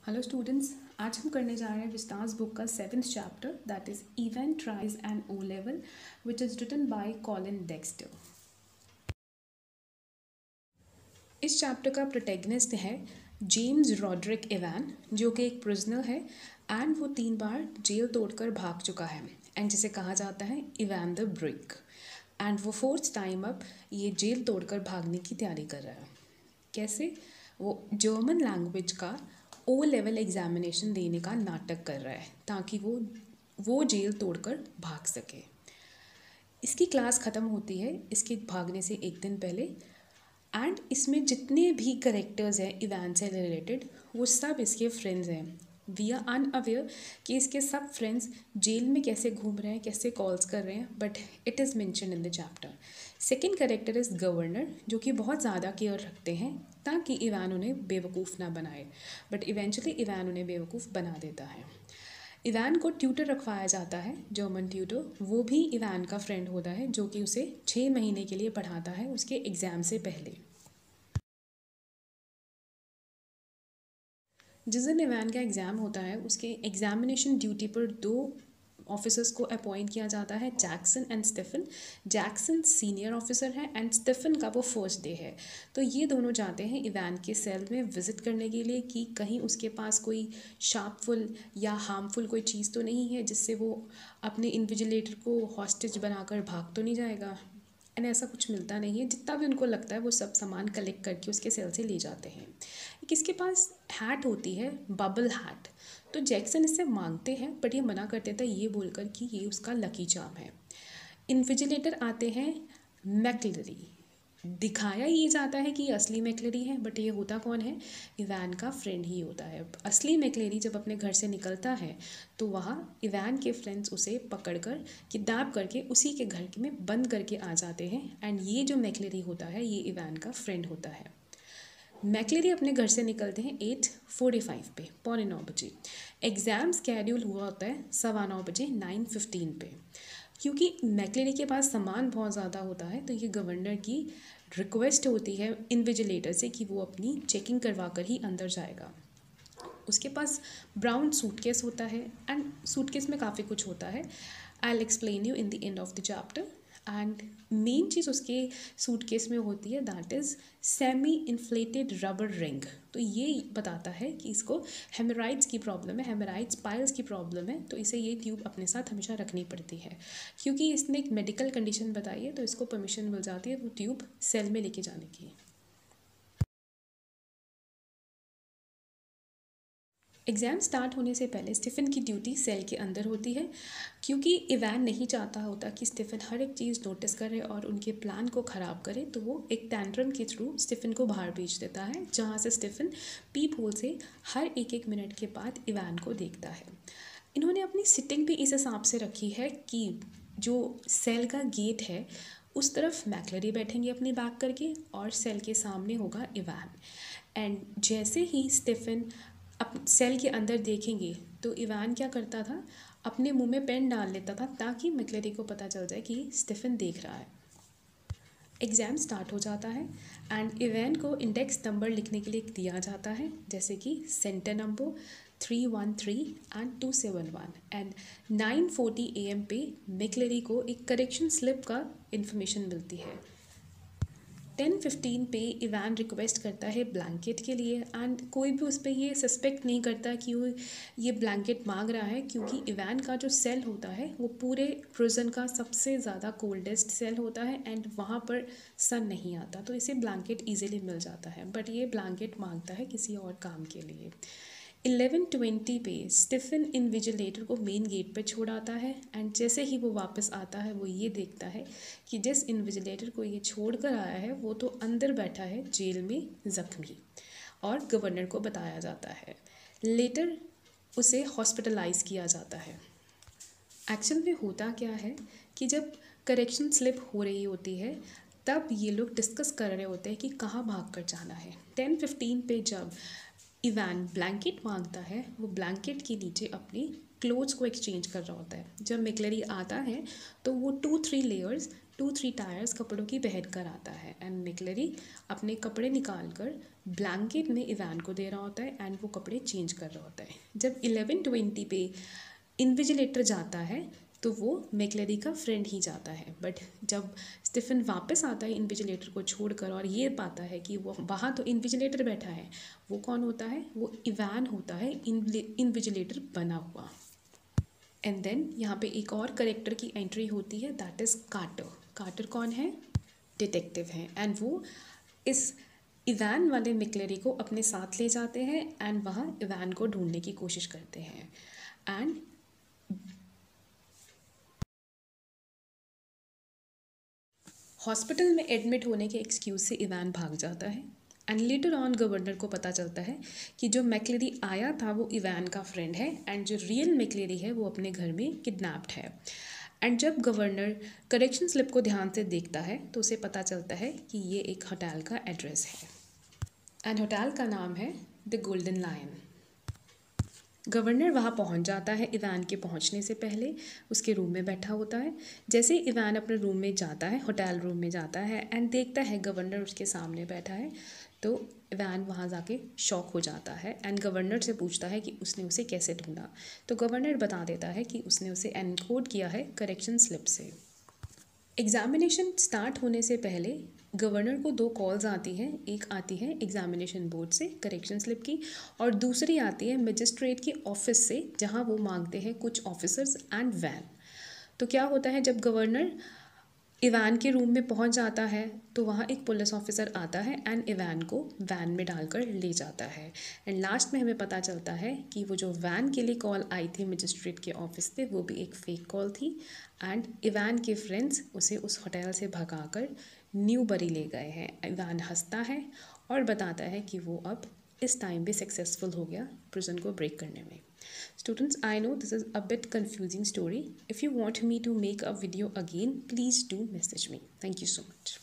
Hello students, आज हम करने जा रहे हैं विस्तास बुक का 7th chapter that is Evans tries an O level which is written by Colin Dexter. इस चैप्टर का प्रोटैगनिस्ट है जेम्स रॉड्रिक इवान, जो कि एक प्रिजनर है एंड वो 3 बार जेल तोड़कर भाग चुका है एंड जिसे कहा जाता है इवान द ब्रिक। एंड वो 4th टाइम अब ये जेल तोड़कर भागने की तैयारी कर रहा है। कैसे? वो जर्मन लैंग्वेज का ओ लेवल एग्जामिनेशन देने का नाटक कर रहा है ताकि वो जेल तोड़कर भाग सके। इसकी क्लास ख़त्म होती है इसके भागने से एक दिन पहले एंड इसमें जितने भी करेक्टर्स हैं इवान से रिलेटेड वो सब इसके फ्रेंड्स हैं। वी आर अनअवेयर कि इसके सब फ्रेंड्स जेल में कैसे घूम रहे हैं, कैसे कॉल्स कर रहे हैं, but it is mention in the chapter. Second character is governor, जो कि बहुत ज़्यादा केयर रखते हैं ताकि इवान उन्हें बेवकूफ़ ना बनाए, बट इवेंचुअली इवान उन्हें बेवकूफ़ बना देता है। इवान को ट्यूटर रखवाया जाता है, जर्मन ट्यूटर। वो भी इवान का फ्रेंड होता है जो कि उसे 6 महीने के लिए पढ़ाता है उसके एग्ज़ाम से पहले। जिस दिन इवान का एग्ज़ाम होता है उसके एग्जामिनेशन ड्यूटी पर 2 ऑफिसर्स को अपॉइंट किया जाता है, Jackson and Stephen. Jackson senior officer है एंड स्टीफन का वो फर्स्ट डे है। तो ये दोनों जाते हैं इवान के सेल में विज़िट करने के लिए कि कहीं उसके पास कोई शार्पफुल या हार्मफुल कोई चीज़ तो नहीं है जिससे वो अपने इन्विजिलेटर को हॉस्टेज बनाकर भाग तो नहीं जाएगा। एंड ऐसा कुछ मिलता नहीं है। जितना भी उनको लगता है वो सब सामान कलेक्ट करके उसके सेल से ले जाते हैं। किसके पास हैट होती है, बबल हैट। तो जैक्सन इससे मांगते हैं बट ये मना कर देता है ये बोलकर कि ये उसका लकी चार्म है। इन्विजिलेटर आते हैं मैक्लरी। दिखाया ये जाता है कि ये असली मैक्लरी है बट ये होता कौन है? इवान का फ्रेंड ही होता है। असली मैक्लरी जब अपने घर से निकलता है तो वहाँ इवान के फ्रेंड्स उसे पकड़कर किडनैप करके उसी के घर में बंद करके आ जाते हैं एंड ये जो मैक्लरी होता है ये इवान का फ्रेंड होता है। मैक्लेरी अपने घर से निकलते हैं 8:45 पे, 8:45 एग्ज़ाम स्केड्यूल हुआ होता है 9:15 9:15 पे। क्योंकि मैक्लेरी के पास सामान बहुत ज़्यादा होता है तो ये गवर्नर की रिक्वेस्ट होती है इन्विजिलेटर से कि वो अपनी चेकिंग करवा कर ही अंदर जाएगा। उसके पास ब्राउन सूटकेस होता है एंड सूटकेस में काफ़ी कुछ होता है। I will explain you in the end of the chapter. And main चीज़ उसके सूटकेस में होती है that is semi inflated rubber ring. तो ये बताता है कि इसको हेमराइड्स की प्रॉब्लम है, हेमराइड्स पाइल्स की प्रॉब्लम है, तो इसे ये ट्यूब अपने साथ हमेशा रखनी पड़ती है। क्योंकि इसने एक मेडिकल कंडीशन बताई है तो इसको परमिशन मिल जाती है वो ट्यूब सेल में लेके जाने की। एग्ज़ाम स्टार्ट होने से पहले स्टीफ़न की ड्यूटी सेल के अंदर होती है क्योंकि इवान नहीं चाहता होता कि स्टीफ़न हर एक चीज़ नोटिस करे और उनके प्लान को ख़राब करे, तो वो एक टैंट्रम के थ्रू स्टीफ़न को बाहर भेज देता है जहाँ से स्टीफ़न पीप होल से हर एक मिनट के बाद इवान को देखता है। इन्होंने अपनी सिटिंग भी इस हिसाब से रखी है कि जो सेल का गेट है उस तरफ मैक्लरी बैठेंगे अपनी बैक करके और सेल के सामने होगा इवान। एंड जैसे ही स्टीफ़न अप सेल के अंदर देखेंगे तो इवान क्या करता था, अपने मुंह में पेन डाल लेता था ताकि मैक्लरी को पता चल जाए कि स्टीफ़न देख रहा है। एग्ज़ाम स्टार्ट हो जाता है एंड इवान को इंडेक्स नंबर लिखने के लिए दिया जाता है जैसे कि centre number 313 and 271 and 9:40 AM पे मैक्लरी को एक करेक्शन स्लिप का इन्फॉर्मेशन मिलती है। 10:15 पे इवान रिक्वेस्ट करता है ब्लैंकेट के लिए एंड कोई भी उस पर ये सस्पेक्ट नहीं करता कि वो ये ब्लैंकेट मांग रहा है क्योंकि इवान का जो सेल होता है वो पूरे प्रिजन का सबसे ज़्यादा कोल्डेस्ट सेल होता है एंड वहाँ पर सन नहीं आता तो इसे ब्लैंकेट ईजिली मिल जाता है, बट ये ब्लैंकेट मांगता है किसी और काम के लिए। 11:20 पे स्टीफ़न इन्विजिलेटर को मेन गेट पर छोड़ आता है एंड जैसे ही वो वापस आता है वो ये देखता है कि जिस इन्विजिलेटर को ये छोड़ कर आया है वो तो अंदर बैठा है जेल में ज़ख्मी, और गवर्नर को बताया जाता है। लेटर उसे हॉस्पिटलाइज किया जाता है। एक्चुअल में होता क्या है कि जब करेक्शन स्लिप हो रही होती है तब ये लोग डिस्कस कर रहे होते हैं कि कहाँ भाग कर जाना है। 10:15 पे जब इवान ब्लैंकेट मांगता है वो ब्लैंकेट के नीचे अपने क्लोथ्स को एक्सचेंज कर रहा होता है। जब मैक्लरी आता है तो वो 2-3 लेयर्स 2-3 टायर्स कपड़ों की पहन कर आता है एंड मैक्लेरी अपने कपड़े निकाल कर ब्लैंकेट में इवान को दे रहा होता है एंड वो कपड़े चेंज कर रहा होता है। जब 11:20 पे इन्विजिलेटर जाता है तो वो मैक्लेरी का फ्रेंड ही जाता है, बट जब स्टीफन वापस आता है इन्विजिलेटर को छोड़कर और ये पाता है कि वो वहाँ तो इन्विजिलेटर बैठा है, वो कौन होता है, वो इवान होता है, इन्विजिलेटर बना हुआ। एंड देन यहाँ पे एक और करेक्टर की एंट्री होती है, दैट इज़ कार्टर। कार्टर कौन है, डिटेक्टिव हैं एंड वो इस इवान वाले मैक्लेरी को अपने साथ ले जाते हैं एंड वहाँ इवान को ढूंढने की कोशिश करते हैं। एंड हॉस्पिटल में एडमिट होने के एक्सक्यूज़ से इवान भाग जाता है एंड लेटर ऑन गवर्नर को पता चलता है कि जो मैक्लेरी आया था वो इवान का फ्रेंड है एंड जो रियल मैक्लेरी है वो अपने घर में किडनैप्ड है। एंड जब गवर्नर करेक्शन स्लिप को ध्यान से देखता है तो उसे पता चलता है कि ये एक होटल का एड्रेस है एंड होटल का नाम है द गोल्डन लायन। गवर्नर वहाँ पहुँच जाता है इवान के पहुँचने से पहले, उसके रूम में बैठा होता है। जैसे ही इवान अपने रूम में जाता है, होटल रूम में जाता है एंड देखता है गवर्नर उसके सामने बैठा है, तो इवान वहाँ जाके शॉक हो जाता है एंड गवर्नर से पूछता है कि उसने उसे कैसे ढूंढा। तो गवर्नर बता देता है कि उसने उसे एनकोड किया है करेक्शन स्लिप से। एग्ज़ामिनेशन स्टार्ट होने से पहले गवर्नर को 2 कॉल्स आती हैं, एक आती है एग्ज़ामिनेशन बोर्ड से करेक्शन स्लिप की और दूसरी आती है मजिस्ट्रेट की ऑफिस से, जहां वो मांगते हैं कुछ ऑफिसर्स एंड वैन। तो क्या होता है, जब गवर्नर इवान के रूम में पहुंच जाता है तो वहाँ एक पुलिस ऑफिसर आता है एंड इवान को वैन में डालकर ले जाता है एंड लास्ट में हमें पता चलता है कि वो जो वैन के लिए कॉल आई थी मजिस्ट्रेट के ऑफिस पे वो भी एक फ़ेक कॉल थी एंड इवान के फ्रेंड्स उसे उस होटल से भगाकर न्यूबरी ले गए हैं। इवान हंसता है और बताता है कि वो अब इस टाइम भी सक्सेसफुल हो गया प्रिजन को ब्रेक करने में। Students, I know this is a bit confusing story. If you want me to make a video again, please do message me. Thank you so much.